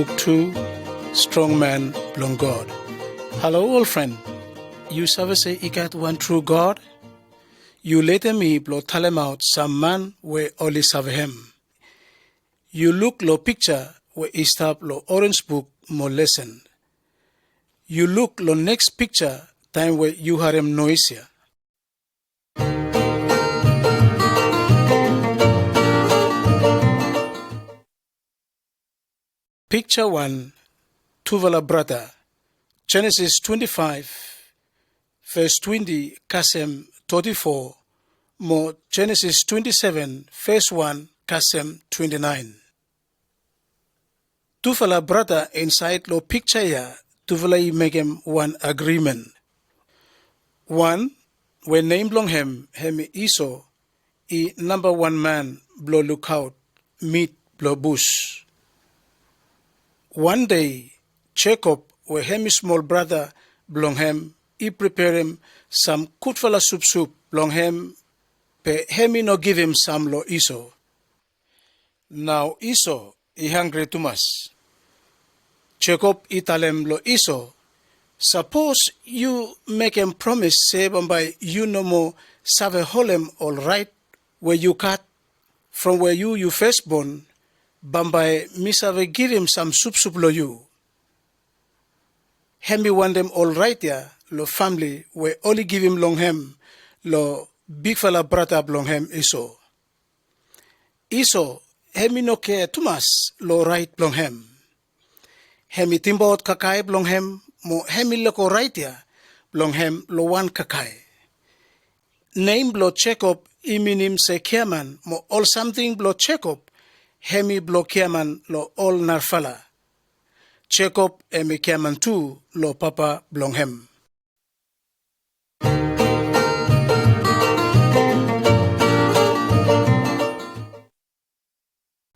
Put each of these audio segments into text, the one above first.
Book 2, Strong Man Blong God. Hello, old friend. You service ikat one true God? You later me blow tell him out some man where only serve him. You look lo picture where he stop lo orange book more lesson. You look lo next picture time where you hear him noisia. Picture 1, Tuvala brother, Genesis 25, verse 20, Kasem 34, more Genesis 27, verse 1, Kasem 29. Tuvala brother inside lo picture ya, Tuvala make him one agreement. One, when name long him Esau, number one man blow lookout, meet blow bush. One day, Jacob, where him small brother belong him, he prepare him some kutfala soup belong him, but him no give him some lo Esau. Now Esau, he hungry too much. Jacob, he tell him lo Esau, suppose you make him promise, say by you no more save holem all right, where you cut, from where you first born, Bambai misave give him some soup lo you. Hemi want them all right ya, lo family, where only give him long hem, lo big fella brother long hem Esau. Esau, hemi no care too much, lo right long hem. Hemi timbot kakai long hem, mo hemi loko right ya, long hem lo one kakai. Name blo Jacob, iminim se kiaman, mo all something blo Jacob, hemi blo kiaman lo all narfala. Jacob emi kiaman tu lo papa blong hem.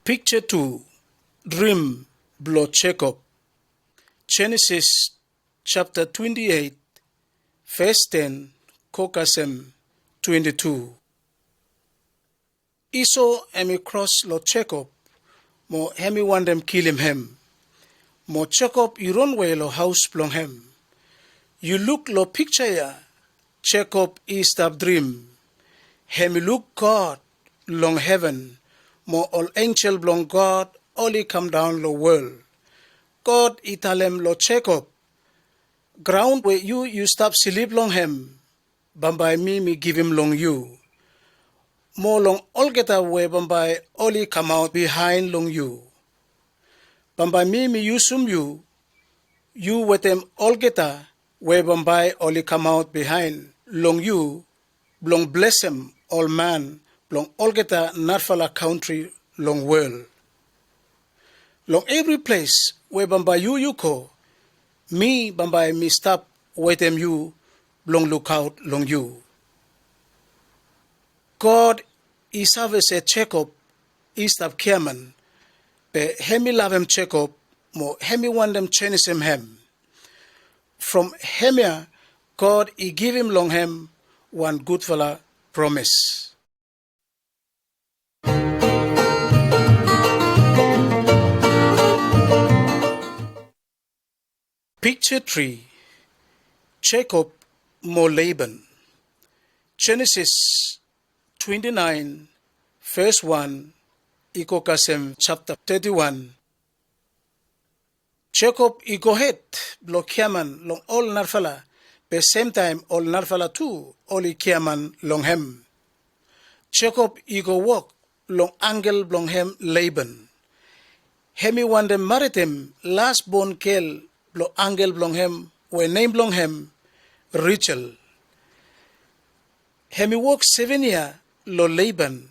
Picture 2, Dream blo Jacob. Genesis chapter 28, verse 10, Kokasem 22. Esau emi cross lo Jacob, mo hemi want them kill him. Mo Jacob you run way lo house blong him. You look lo picture ya, Jacob is the dream. Hemi look God long heaven, mo all angel blong God only come down lo world. God italem lo Jacob, ground where you stop sleep long him, bambai me give him long you. Mo long all get away bambai only come out behind long you. Bambai me usum you with them all geta, where Bombay only come out behind, long you, long bless him, all man, long all geta narfala country, long world. Long every place where Bombay you go, me Bombay me stop with them you, long look out, long you. God is always a Jacob, east of Kerman, but hemi love him Jacob, mo hemi want them change him. From hemia, God he give him long him one good fella promise. Picture 3, Jacob mo Laban. Genesis 29, verse 1, Ikokasem chapter 31. Jacob go ahead, blow kiaman long all narfala, but same time all narfala too, only kiaman long hem. Jacob go walk long angle long hem Laban. Hemi one them married him, last born kel blow angle long hem, when name long hem, Rachel. Hemi walk 7 year lo Laban,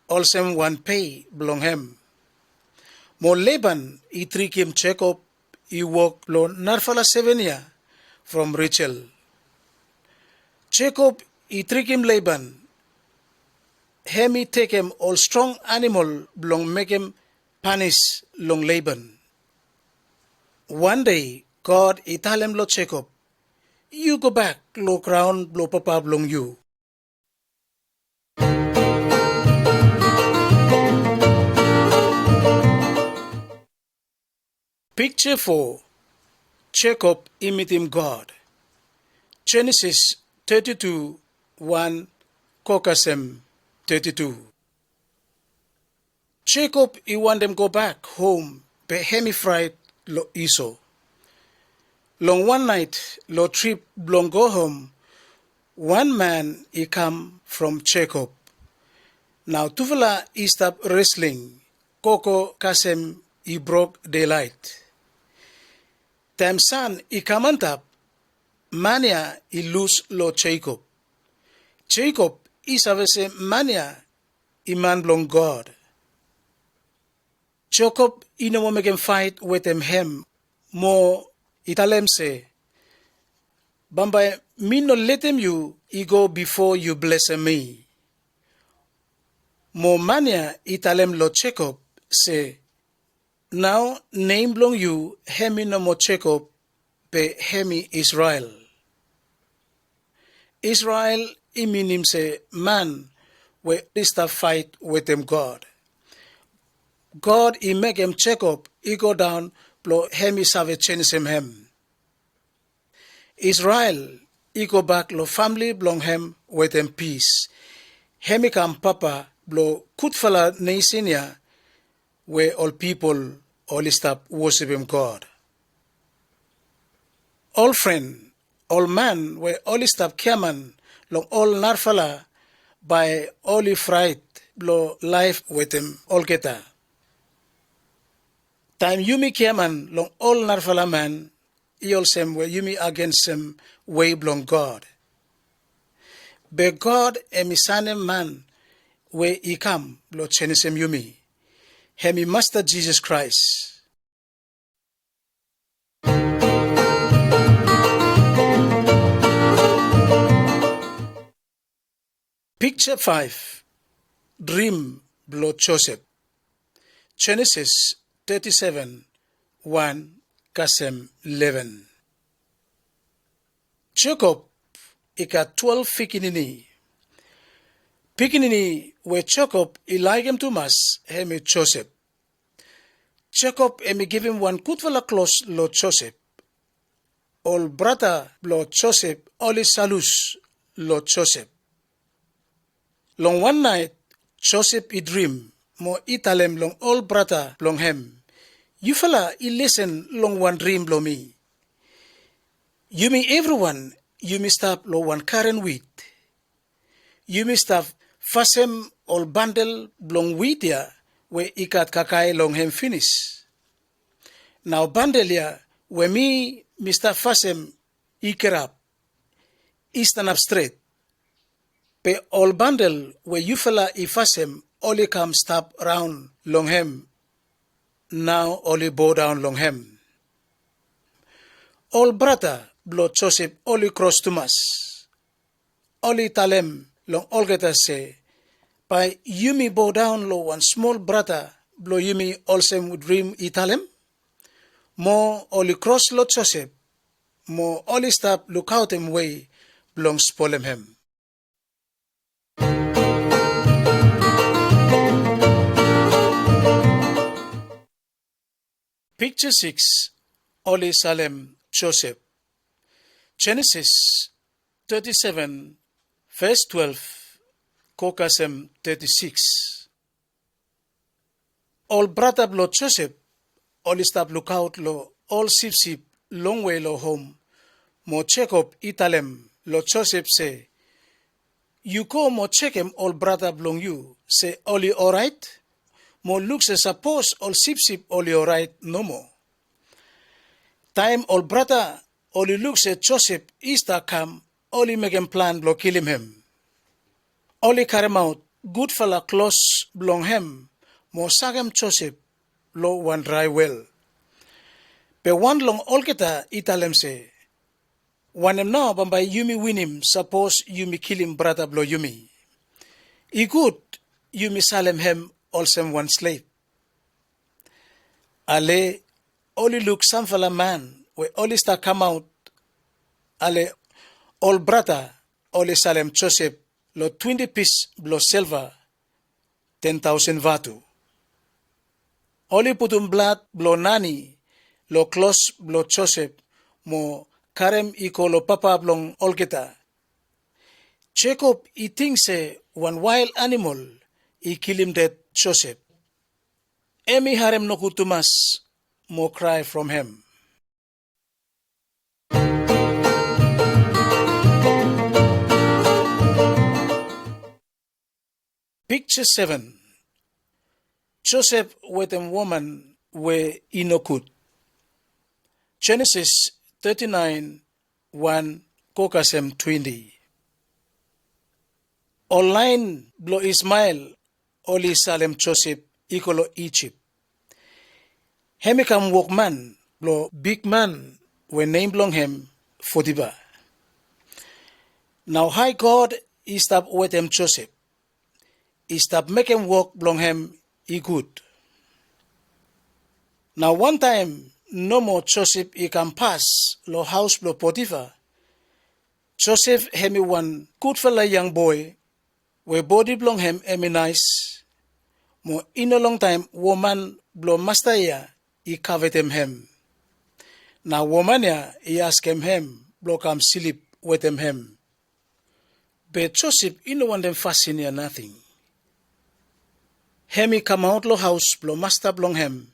also one pay belong him. Mo Laban he trick him Jacob, he walk lo narfala 7 year from Rachel. Jacob he trick him Laban. Hemi take him all strong animal belong make him punish long Laban. One day God he tell him lo Jacob, you go back lo ground lo papa belong you. Picture 4. Jacob imitating God. Genesis 32, 1, Kokasem 32. Jacob, he want them go back home, but hemi fright lo Esau. Long one night, lo trip long go home. One man he come from Jacob. Now Tufala he stop wrestling. Koko Kasem he broke daylight. Time son he come on top. Mania he lose lo Jacob. Jacob is avese mania iman long God. Jacob ino mo make him fight with him mo italem say Bamba me no let him you he go before you bless me. Mo mania italem lo Jacob say now name long you hemi no mo Jacob be hemi Israel. Israel he mean him say man we start fight with him God. God he make him Jacob he go down blow hemi save change him. Israel he go back lo family belong him with him peace. Hemi come papa blow kutfala nasinia where all people all stop worship him God. All friend, all man where all stop caman long all narfala by all fright blow life with him all geta. Time yumi caman long all narfala man he all same where yumi against him way belong God. But God emisane man where he come blow change him yumi. Hemi Master Jesus Christ. Picture 5. Dream blow Joseph. Genesis 37, 1, Kasem 11. Jacob ika 12 fikinini. Pikinini where Jacob he like him too much, hemi Joseph. Jacob emi give him one kutvala close lo Joseph. All brother lo Joseph, oli salus lo Joseph. Long one night, Joseph he dream, mo italem long all brother long him. You fella he listen long one dream lo me. You me everyone, you me stop lo one current wheat. You me stop fasem all bundle long wheat ya, where ikat kakai long him finish. Now bundle ya, where me Mr. Fasem ikerap, stand up straight. Pe all bundle where you fella ifasem only come stop round long hem. Now only bow down long hem. All brother blow Joseph only cross to mass. Only talem long all get us say. By yumi bow down low one small brother blow yumi also would dream italem. More only cross lo Joseph. More only stop look out him way belong spoil him. Picture 6. Oli Salem Joseph. Genesis 37, verse 12, Kokasem 36. All brother lo Joseph, all stop look out lo, all sip long way lo home. Mo Jacob italem lo Joseph say, you go mo check him all brother belong you, say only alright? Mo looks suppose all sip only alright no more. Time all brother only looks at Joseph Easter come only make him plan blow kill him. Only carry him out good fella close belong him. Mo sagam Joseph lo one dry well. Pe one long all kita italem say one him now bamba yumi win him suppose yumi kill him brother blow yumi. I good yumi salem him also one slave. Ale only look some fella man where only start come out. Ale all brother only salem Joseph lo 20 piece blow silver 10,000 vatu. Only put blood blow nani lo close lo Joseph mo karem iko lo papa blong olgeta. Jacob he thinks one wild animal he kill him dead Joseph. Emi harem no kutumas mo cry from him. Picture 7. Joseph with a woman were inokut. Genesis 39:1 Kokasem 20. Online blo Ismail oli Salem Joseph ikolo Egypt. Hemikam workman blo big man we name long him Fotiba. Now high God is stop with him Joseph. He stop making work blong him he good. Now one time no more Joseph he can pass lo house blo Potiphar. Joseph hemi one good fella young boy we body blong him emi nice. Mo in a long time woman blo master ya he covet him. Now woman ya he ask him blo come sleep with him. But Joseph he no want them fascinate nothing. Hemi come out lo house blo master blong him.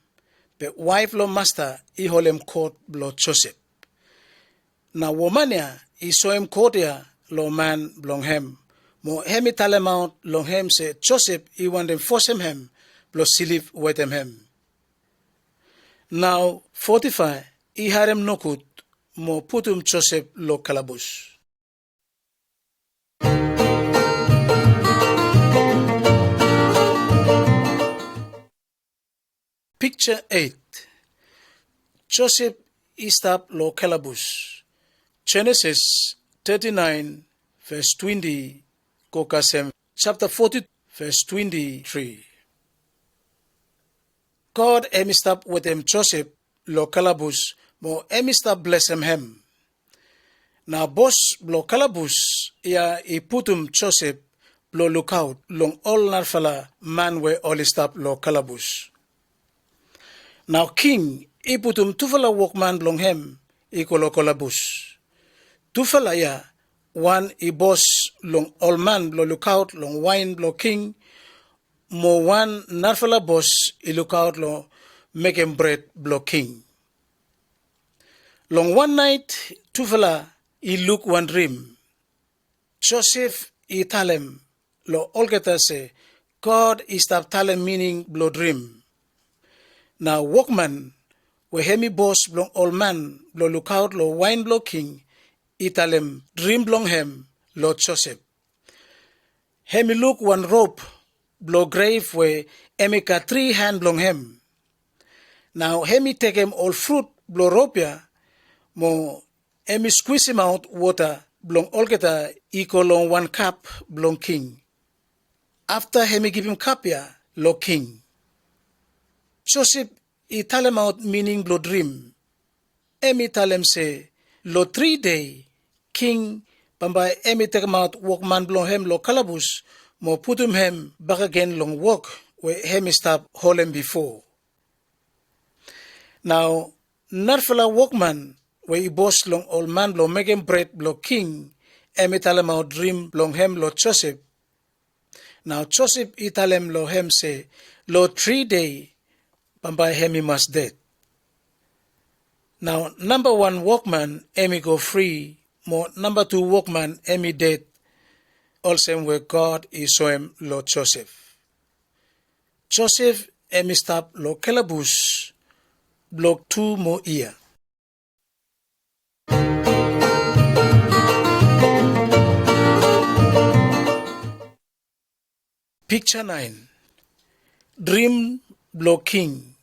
But wife lo master he hold him court blo Joseph. Now woman ya he saw him court ya lo man blong him. Mo hemi tell him out long him say Joseph he want them force him blo sleep with him. Now 45 he had him nokut mo put him Joseph lo kalabus. Picture 8. Joseph istap lo kalabus. Genesis 39 verse 20 Kokasem chapter 40 verse 23. God emistap with him Joseph lo kalabus mo emistap bless him. Now boss lo kalabus ya I putum Joseph lo lookout long all narfala man we all stop lo kalabus. Now king I putum tufala workman long him iko lo kalabus. Tufala ya one I boss long all man lo lookout long wine lo king mo one narfala boss I lookout lo make him bread blo king. Long one night tufala I look one dream. Joseph I tell him lo olgeta say God is stop telling meaning blo dream. Now workman we hemi boss blong all man lo lookout lo wine blo king I tell him dream blong him lo Joseph. Hemi look one rope blo grave we hemi ka 3 hand blong him. Now hemi take him all fruit blo rope ya mo hemi squeeze him out water blong olgeta equal long 1 cup blong king. After hemi give him cup ya lo king. Joseph I tell him out meaning blo dream. Emi tell him say lo 3 day king pamba emi take him out workman blong him lo kalabus mo put him back again long work where hemi stop hold him before. Now narfala workman where he boss long old man blo make him bread blo king emi tell him out dream long him lo Joseph. Now Joseph I tell him lo him say lo 3 day pamba hemi must dead. Now number 1 workman emi go free mo number 2 workman emi dead. All same way God is show him lo Joseph. Joseph emi stop lo kalabus block 2 more year. Picture 9. Dream block king.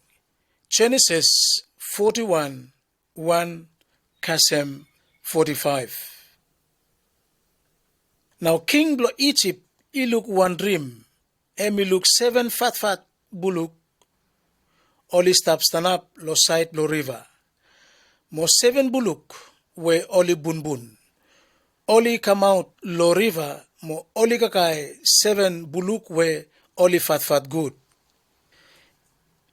Genesis 41:1 Kasem 45. Now king block Egypt he look one dream. Emi look 7 fat bullock. Oli stand up lo side lo river. Mo 7 bullock we oli bun. Oli come out lo river mo oli kakai 7 bullock we oli fat good.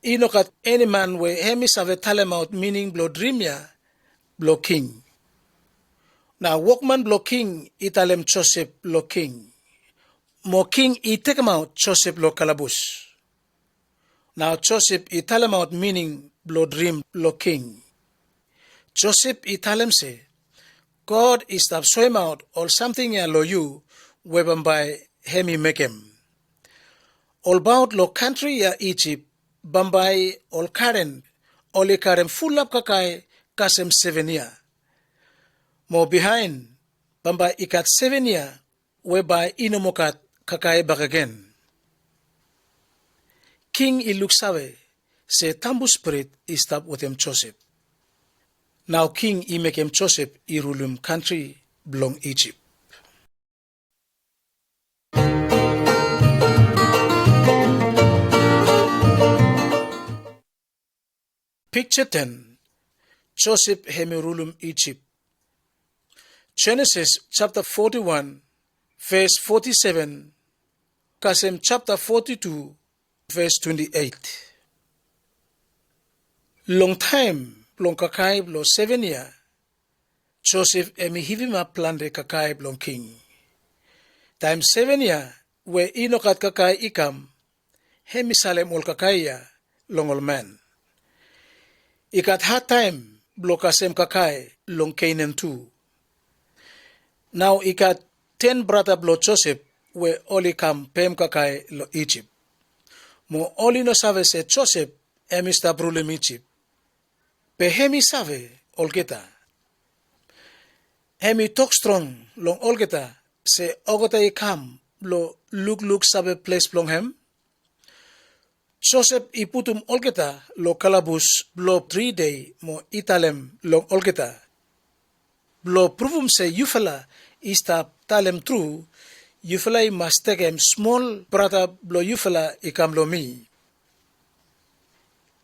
Inokat any man we hemi save talem out meaning blo dreamia blo king. Now workman blo king italem Joseph blo king. Mo king take him out Joseph blo kalabus. Now Joseph italem out meaning blo dream blo king. Joseph italem say God is to swim out or something ya lo you webam by hemi make him. All about lo country ya Egypt Bambai ol Karen oli Karen full up kakai kasem 7 year. Mo behind Bambai ikat 7 year whereby inomokat kakai back again. King iluksawe se tambu spirit is stop with him Joseph. Now king I make him Joseph I rule him country belong Egypt. Picture 10. Joseph Hemerulum Egypt. Genesis chapter 41, verse 47, Kasem chapter 42, verse 28. Long time, long kakai blo 7 year, Joseph hivima plande kakai blong king. Time 7 year, where inokat kakai ikam, hemisalem ol kakaya long ol man. Ikat hard time, blo kasem kakai long Canaan too. Now ikat 10 brother blo Joseph where oli kam pem kakai lo Egypt. Mo oli no save se Joseph emista brulem Egypt. Pe hemi save olgeta. Hemi talk strong long olgeta se ogota ikam lo look save place blong hem. Joseph iputum olgeta lo kalabus blo 3 day mo italem long olgeta. Blo provum se yufala ista talem true, yufala must take him small brother blo yufala ikam lo mi.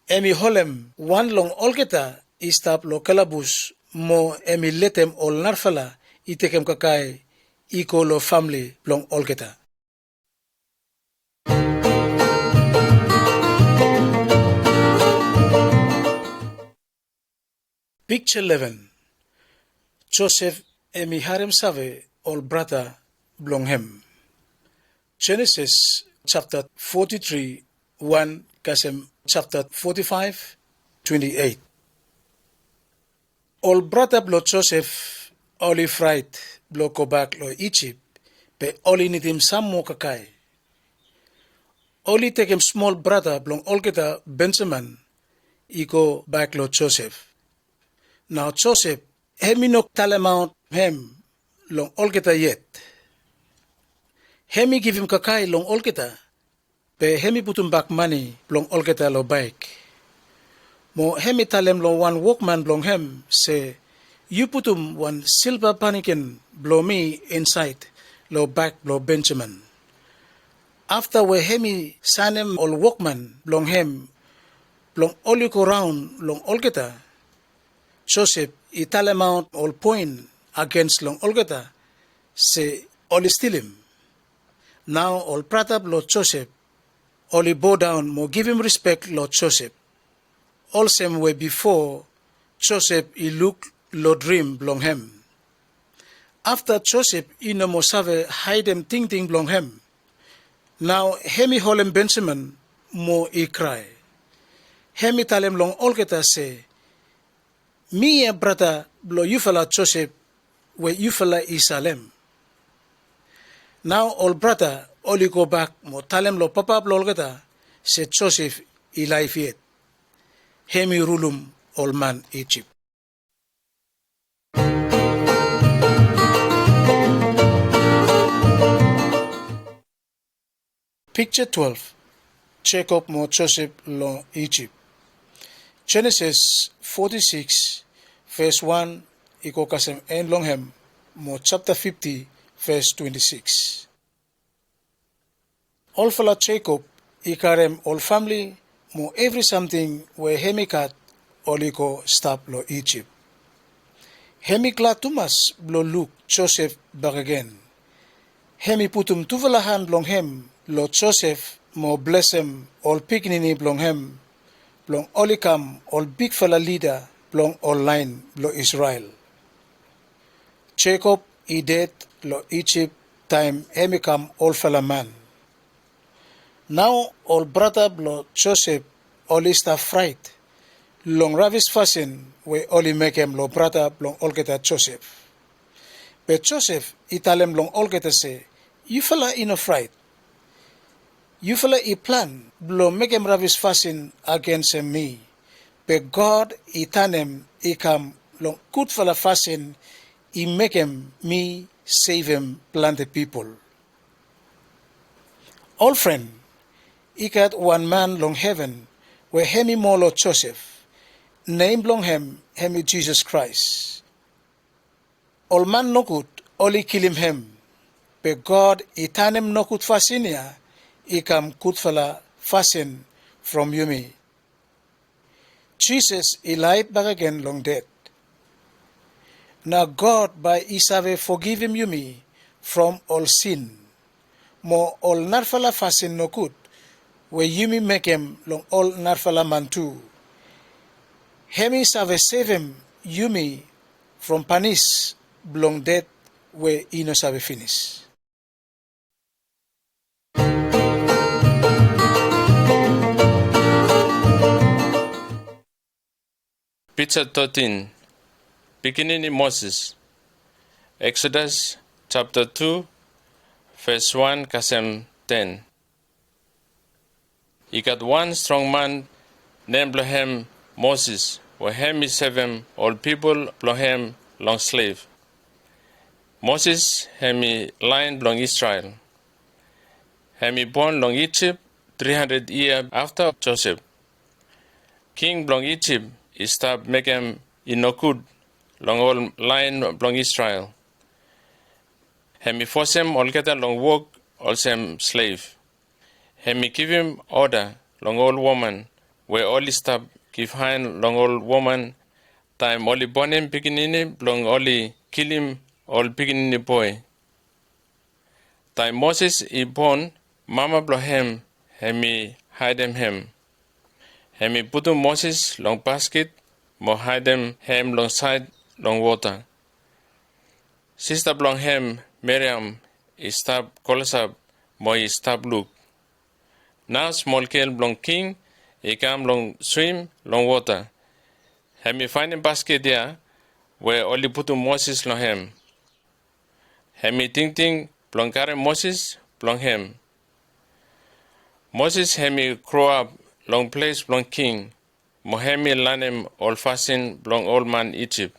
Emi holem one long olgeta istap lo kalabus mo emi letem ol narfala itekem kakai iko lo family long olgeta. Picture 11. Joseph emi harem save ol brother blong hem. Genesis chapter 43, 1 kasem chapter 45, 28. Ol brother blo Joseph oli fright blo go back lo Egypt pe oli nitim sammo kakai. Oli take him small brother blong olgeta Benjamin iko back lo Joseph. Now Joseph hemi no talemount hem long olgeta yet. Hemi give him kakai long olgeta pe hemi putum back money long olgeta lo bike. Mo hemi talem lo one workman blong hem say you putum one silver panikin blow me inside lo back blow Benjamin. After we hemi sanem ol workman blong hem blong oliko round long olgeta Joseph italem out all point against long olgeta say oli steal him. Now all pratap lo Joseph oli bow down mo give him respect lo Joseph. All same way before Joseph he look lo dream blong hem. After Joseph he no mo save hide him ting blong hem. Now hemi holem Benjamin mo he cry. Hemi talem long olgeta say me brother blo yufala Joseph we yufala Isalem. Now all brother only go back mo talem lo papa blo olgeta se Joseph I life yet. Hemi rulum all man Egypt. Picture 12. Jacob mo Joseph lo Egypt. Genesis 46 verse 1 iko kasem en longhem mo chapter 50 verse 26. All fala Jacob ikarem all family mo every something where hemikat oliko stop lo Egypt. Hemikla tumas blo look Joseph back again. Hemi putum tuvalahan long hem lo Joseph mo bless him all piknini blong hem belong Olikam, all big fella leader, belong online, belong Israel. Jacob, he dead, lo Egypt, time, hemikam, all fella man. Now, all brother, belong Joseph, all is the fright. Long ravis fasin, we only make him lo brother, belong all get Joseph. But Joseph, italem long all get say, you fella in a fright. You fella I plan, belong make him ravis fasin against me. But God, itanem, I come, long good fella fasin, I make him, me, save him, plant the people. All friend, I got one man long heaven, where hemi molo Joseph, name long hemi Jesus Christ. All man no good, only kill him, but God, itanem no good fasinia, I come good fella fasin from Yumi. Jesus, he lied back again long dead. Now God by Isave forgive him Yumi from all sin. Mo all narfala fasin no good, where Yumi make him long all narfala man too. Hemi save save him Yumi from panis belong dead where he no save finish. Picture 13. Beginning in Moses. Exodus chapter 2, verse 1 kasem 10. He got one strong man named Blohem Moses, where him is seven all people Blohem long slave. Moses hemi line long Israel. Hemi born long Egypt 300 years after Joseph. King long Egypt is start make him inokud long all line long Israel. Hemi force him all get long work all same slave. Hemi give him order long old woman where all stop give hand long old woman time only born him beginning long only kill him all beginning boy. Time Moses is born mama Blohem hemi hide him. Hemi put Moses long basket mo hide him long side long water. Sister Blohem Miriam is stop calls up mo is stop look. Now small girl long king he come long swim long water. Hemi find a basket there where only put Moses long him. Hemi ting long carry Moses long him. Moses hemi grow up long place long king. Mo hemi learn him all fasten long old man Egypt.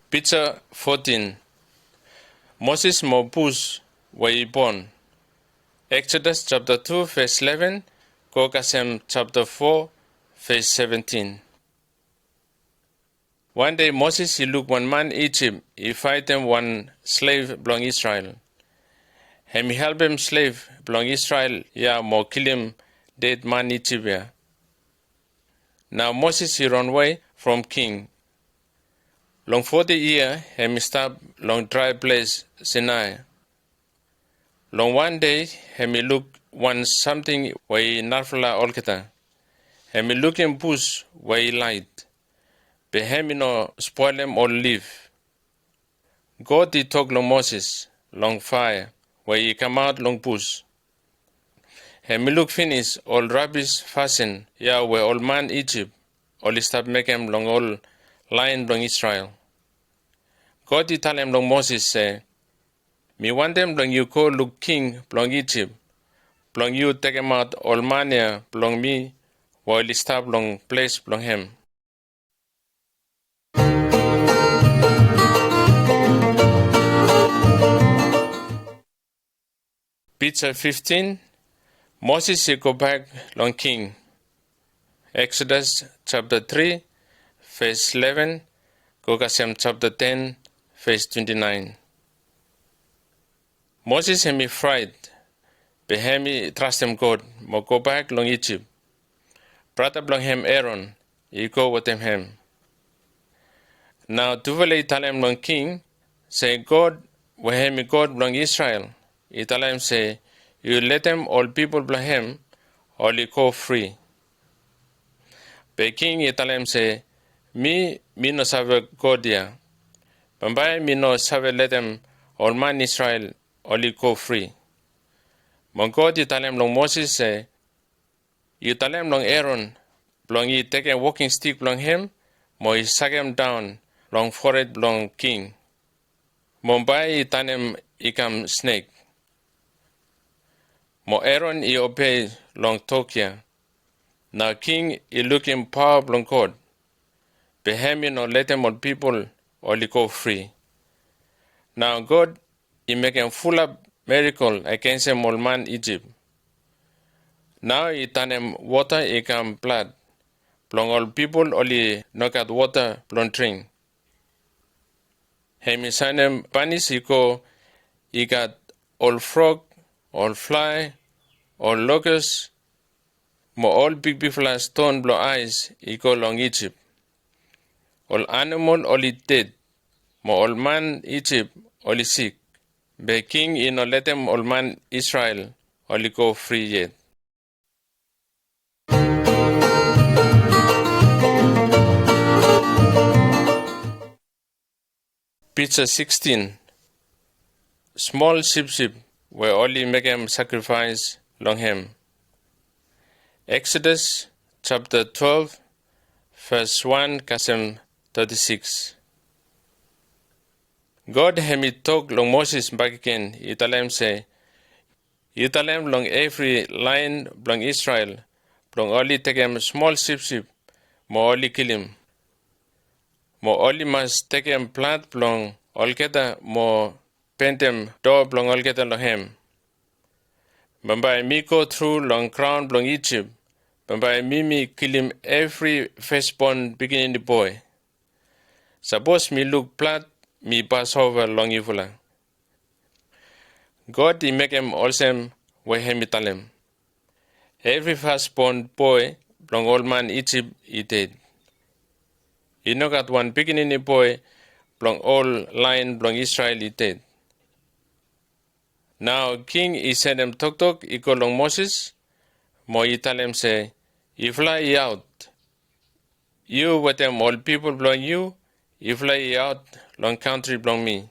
Picture 14. Moses mo bush where he born. Exodus chapter 2 verse 11, Kokasem chapter 4 verse 17. One day Moses he look one man Egypt, he fight him one slave belong Israel. He help him slave belong Israel, yeah mo kill him dead man Egypt. Yeah. Now Moses he run away from king. Long 40 year he stop long dry place Sinai. Long one day he look one something where he narfla olketa. He look in bush where he light. But him no spoil him or leave. God he talk long Moses, long fire, where he come out long bush. He look finish all rubbish fasten, yeah where all man Egypt, all stop make him long all line long Israel. God he tell him long Moses say, me want them long you go look king long Egypt, long you take him out all mania long me, while he stop long place long him. Picture 15. Moses he go back long king. Exodus chapter 3, verse 11, Kokasem chapter 10, verse 29. Moses hemi fried, but hemi trust him God, mo go back long Egypt. Brother long him Aaron, he go with him. Now Duvale tell him long king, say God Wahemi God belong Israel, italam say, you let them all people belong him, all go free. Be king italam say, me no save God ya. Bambai me no save let them all man Israel all go free. Mon God italam long Moses say, you italam long Aaron, belong ye take a walking stick belong him, mo he sag him down, long forehead belong king. Mumbai itanem ikam snake. Mo Aaron I obey long Tokia. Now king I looking power long God. Behemi no let them all people all go free. Now God I make him full of miracle against him all man Egypt. Now I turn him water I come blood. Blong all people only knock out water blong drink. Hemi sanem panis I got all frog, all fly, all locusts, mo all big fly stone blow eyes go long Egypt. All animal only dead, mo all man Egypt only sick. Be king no let them all man Israel only go free yet. Picture 16. Small sheep where only make him sacrifice long him. Exodus chapter 12 verse 1 kasem 36. God hemi talk long Moses back again, italem say, italem long every line long Israel, long only take him small sheep, mo only kill him. Mo only must take him plant long olgeta mo paint him door long olgeta long him. Bambai me go through long crown long Egypt, Bambai me kill him every firstborn beginning the boy. Suppose me look plant, me pass over long evila. God he make him awesome where him italem. Every firstborn boy long old man Egypt he dead. He no got one beginning boy long all line long Israel he dead. Now king he send him talk he go long Moses, mo italem say, he fly out. You with them all people belong you, he fly out long country belong me.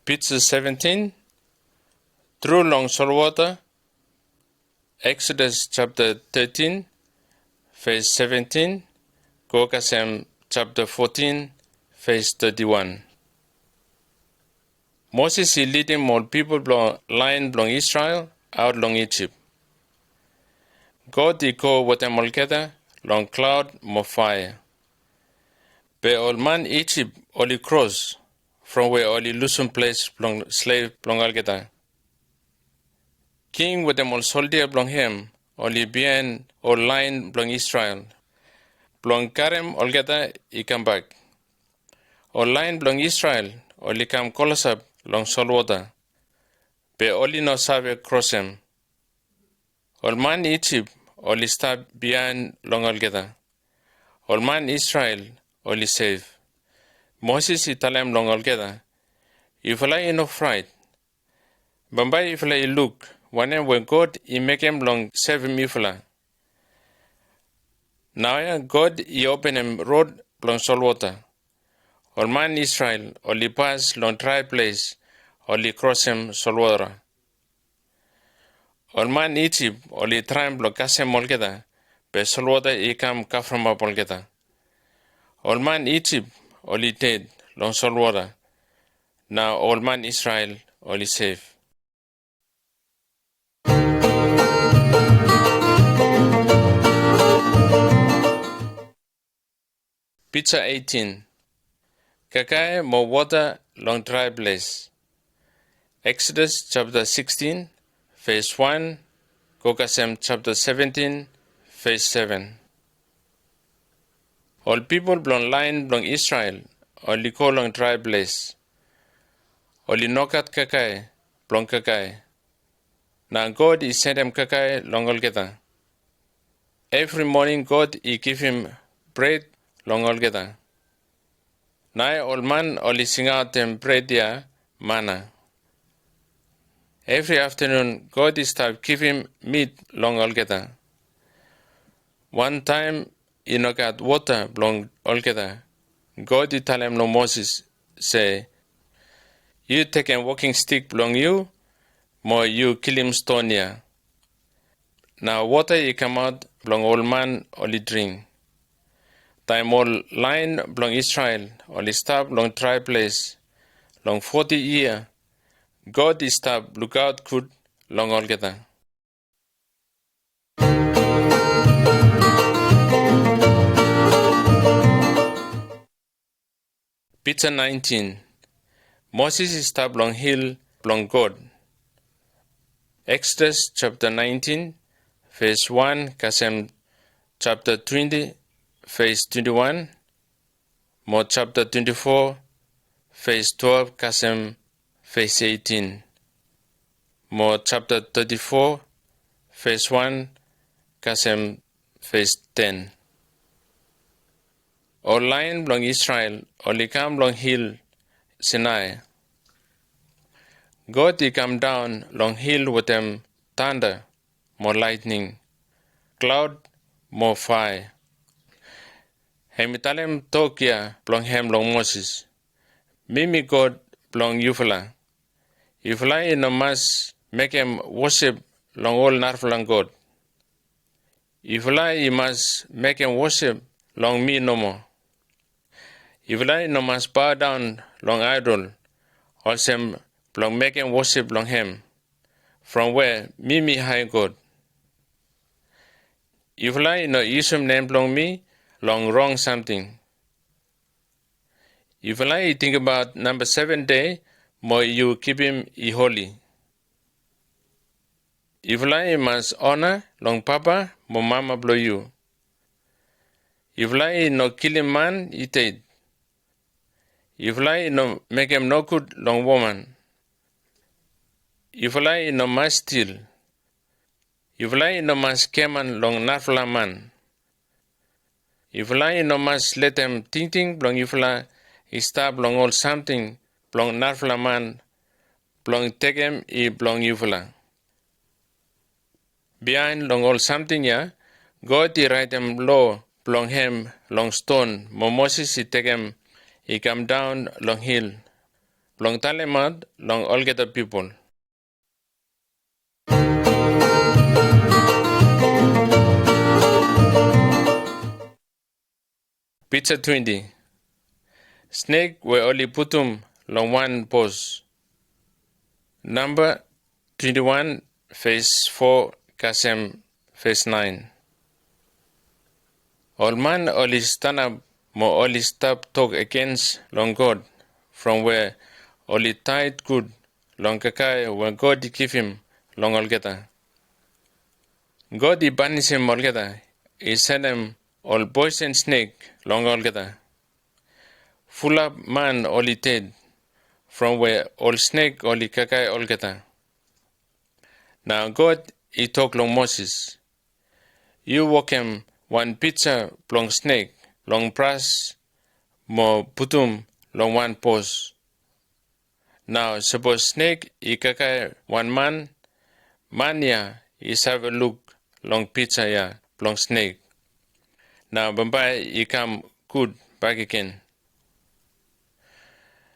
Picture 17. Through long salt water. Exodus chapter 13, verse 17. Kokasem chapter 14, verse 31. Moses he leading more people belong line belong Israel out long Egypt. God he go with them all together long cloud more fire. Be all man Egypt only cross from where only loosen place belong slave belong all together. King with them all soldier belong him only behind all line belong Israel. Belong Karem all together he come back. All line belong Israel only come close up long salt water. Be only no save cross him. All man Egypt only stop behind long all together. All man Israel only save. Moses he tell him long all together. If I no fright. Bambai if I look, when God he make him long save him if I. Now God he open him road long salt water. All man Israel only pass long dry place, only cross him salt water. All man Egypt only try long cast him all together, but salt water he come from up all together. All man Egypt only dead long salt water. Now all man Israel only safe. Picture 18. Kakai mo water long dry place. Exodus chapter 16, verse 1, Kokasem chapter 17, verse 7. All people belong line belong Israel, only go long dry place. Only nokat kakai, belong kakai. Now God is sent them kakai long all together. Every morning God he give him bread long algeta. Nai old man only sing out them bread ya manna. Every afternoon God is start give him meat long algeta. One time he no got water long algeta. God he tell him no Moses say, you take a walking stick long you, more you kill him stone ya. Now water he come out long old man only drink. Time all line long Israel only stop long dry place. Long 40 year, God is stop look out good long algeta. Picture 19. Moses is stop long hill long God. Exodus chapter 19, verse 1, kasem chapter 20, verse 21, more chapter 24, verse 12, kasem verse 18, more chapter 34, verse 1, kasem verse 10. All line long Israel, only come long hill Sinai. God he come down long hill with them thunder, more lightning, cloud, more fire. Hemitalem Tokia long hem long Moses. Mimi God long Yufala. Yufala in a mass make him worship long all narflang God. Yufala he must make him worship long me no more. Yufala no must bow down long idol. Also long make him worship long him. From where Mimi high God. Yufala no Yusum name long me long wrong something. If I think about number 7 day, more you keep him holy. If I must honor long papa, more mama blow you. If I no kill him man, he take. If I no make him no good long woman. If I no must steal. If I no must keman long nafla man. If I no must let them think long if I stop long all something long nafla man, long take him long yufla. Behind long all something ya, God he write them law long him long stone. Moses he take him, he come down long hill, long talemad long all get the people. Picture 20. Snake were only put him long one post. Number 21, verse 4, Kasem, verse 9. All man only stand up, more only stop talk against long God, from where only tied good, long kakai, when God give him long algeta. God he banish him algeta, he send him all boys and snake long algeta. Full up man only dead, from where all snake only kakai algeta. Now God he talk long Moses. You walk him one picture long snake, long brass, more putum long one post. Now suppose snake he kakai one man, mania is have a look long picture ya long snake. Now Bambai he come good back again.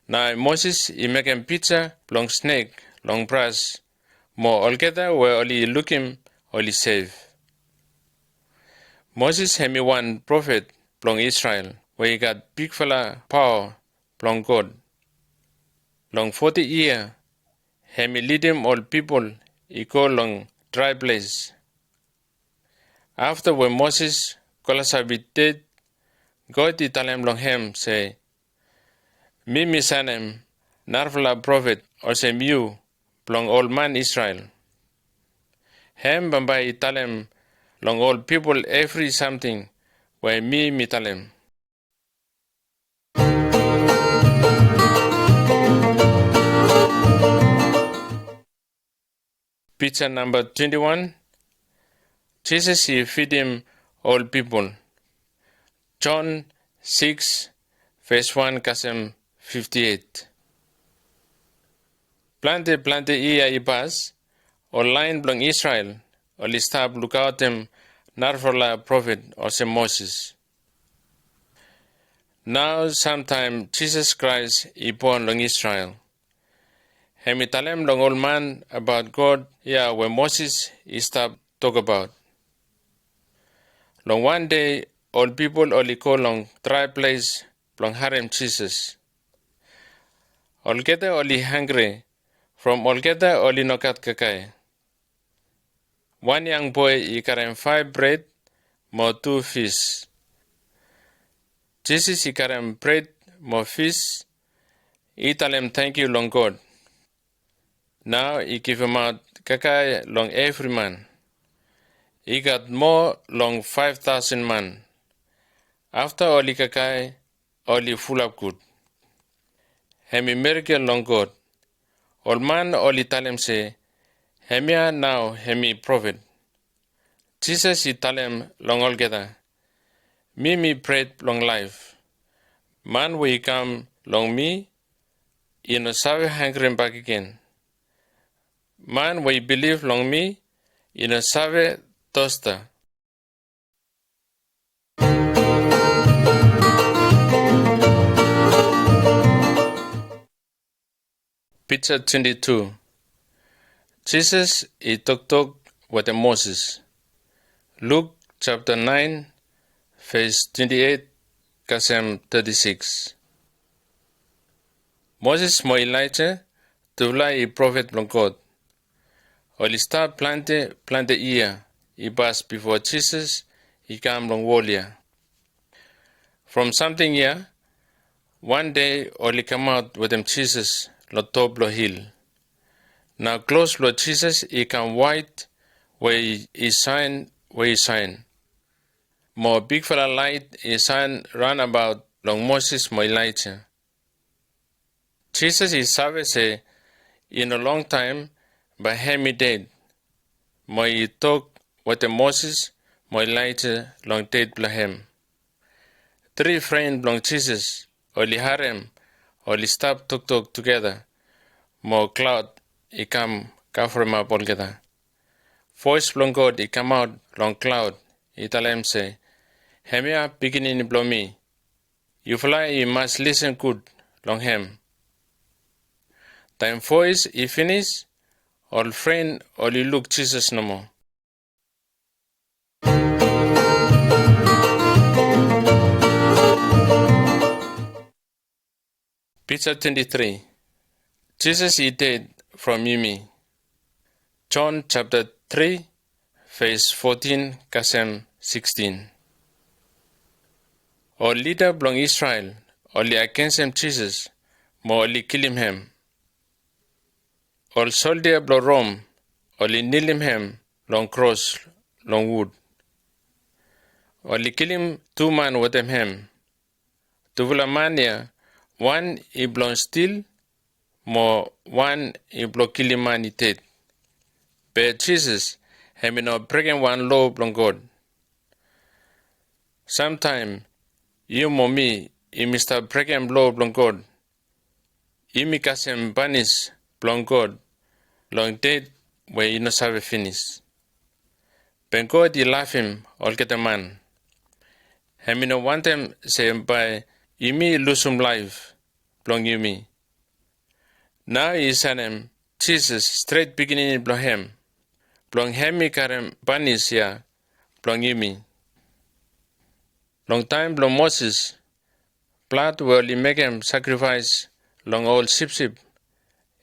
Now Moses he make him picture long snake, long brass, more altogether where only look him only save. Moses had me one prophet long Israel, where he got big fella power long God. Long 40 year, had me lead him all people he go long dry place. After when Moses Kolasabi dead, God he tell him long him say, me sanem narfla prophet or say you long old man Israel. Hem bamba he tell him long all people every something where me tell him. Picture number 21. Jesus he feed him all people. John 6, verse 1 kasem 58. Plante ia ibas, or line blong Israel, or listab lukautem narfola prophet or se Moses. Now sometime Jesus Christ born long Israel. Hemitalem long old man about God where Moses stop talk about. Long one day all people only call long dry place long harem Jesus. Altogether only hungry, from altogether only nokat kakai. One young boy he carry 5 bread, more 2 fish. Jesus he carry bread, more fish. He tell him thank you long God. Now he give him out kakai long every man. He got more long 5,000 man. After only kakai, only full of good. Hemi miracle long God. All man only tell him say, Hemia now hemi prophet. Jesus he tell him long altogether. Me prayed long life. Man will come long me, in a save hungry back again. Man will believe long me, in a save toaster. Picture 22. Jesus he talk with Moses. Luke chapter 9, verse 28, kasem 36. Moses mo Elijah to lie prophet from God. All start plante ear, he pass before Jesus, he come long warrior. From something here, one day only come out with them Jesus, lo top lo hill. Now close lo Jesus, he come white, where he shine. More big fella light, he shine run about long Moses mo Elijah. Jesus is savage say, in a long time, but him dead. Mo he talk with the Moses, mo Elijah long dead blahem. 3 friends long Jesus, only harem, only stop talk together. More cloud, he come cover him up altogether. Voice from God, he come out long cloud, he tell him say, Hemia beginning blow me. You fly, you must listen good, long him. Time voice, he finish, all friend, only look Jesus no more. Picture 23. Jesus he dead from me. John chapter 3, verse 14, kasem 16. All leader belong Israel, only against him Jesus, more only kill him. All soldier belong Rome, only nail him, long cross, long wood. Only kill him 2 man with him. Tuvulamania, 1 he belong still, more 1 he belong kill him man he dead. But Jesus, him no breaking 1 law belong God. Sometime, you mo me, he Mr. breaking law belong God. He me kasem banish belong God, long dead where he no save finish. Ben God he laugh him, all get a man. Him no want him say by, you me lose some life, belong you me. Now he send him, Jesus straight beginning belong him. Belong him me karem banish ya, belong you me. Long time belong Moses, blood will he make him sacrifice long old sheep.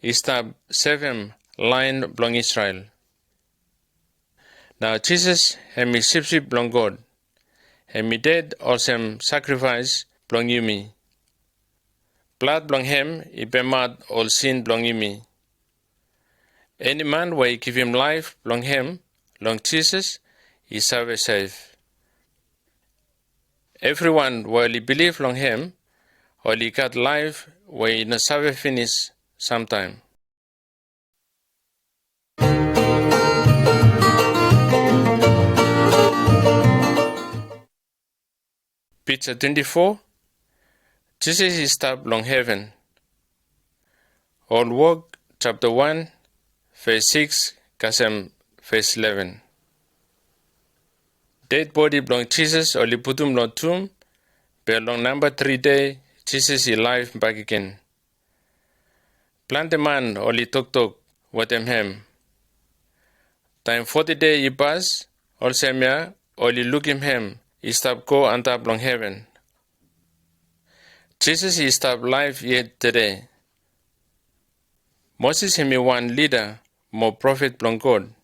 He stab 7 line belong Israel. Now Jesus him me sheep belong God. Him me dead or some sacrifice belong you me. Blood belong him, he be mad all sin belong you me. Any man where he give him life belong him, long Jesus, he serve safe. Everyone where he believe long him, or he got life where he no serve finish sometime. Picture 24. Jesus is stop long heaven. Old Work, chapter 1, verse 6, kasem verse 11. Dead body belong Jesus or liputum long tomb, but long number 3 day, Jesus is alive back again. Plant the man or li tok what him. Time 40 day he pass, all semia or li look him, he stop go and tap long heaven. Jesus is stop life yet today. Moses him one leader, more prophet blong God,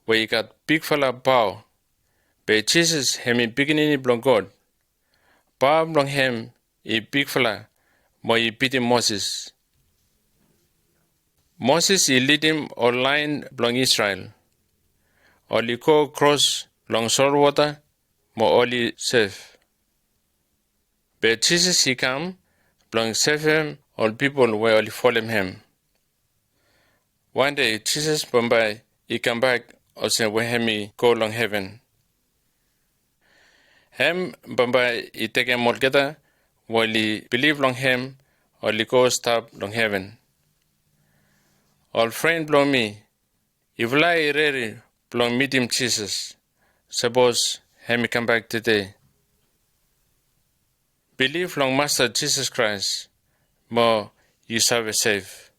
where he got big fella power. But Jesus him beginning blong God. Power blong him, he big fella, more he beat Moses. Moses he lead him all line blong Israel. All he go cross long salt water, more all he safe. But Jesus he come, blong save him, all people where all follow him. One day Jesus Bombay, he come back, also when he go long heaven. Him Bombay, he take him all together, while he believe long him, or he go stop long heaven. All friend blow me, if lie ready, blow meet him Jesus. Suppose him come back today. Believe long Master Jesus Christ, more you serve safe.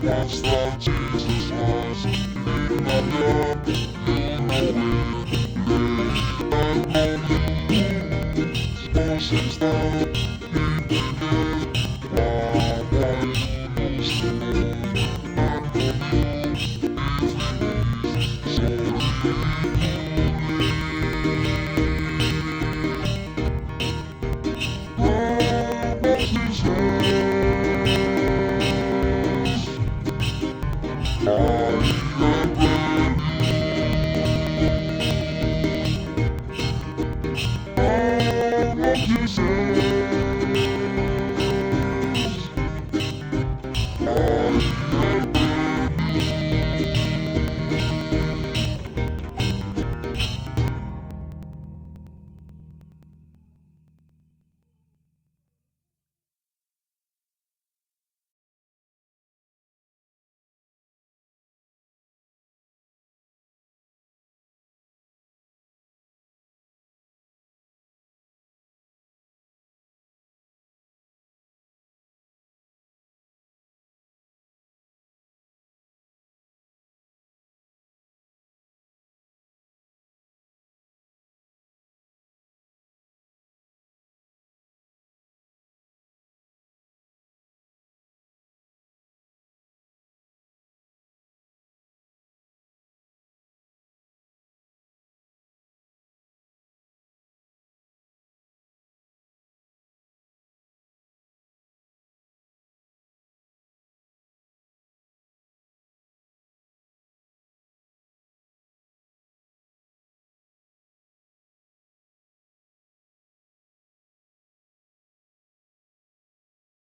Watch that Jesus rise in the Lord.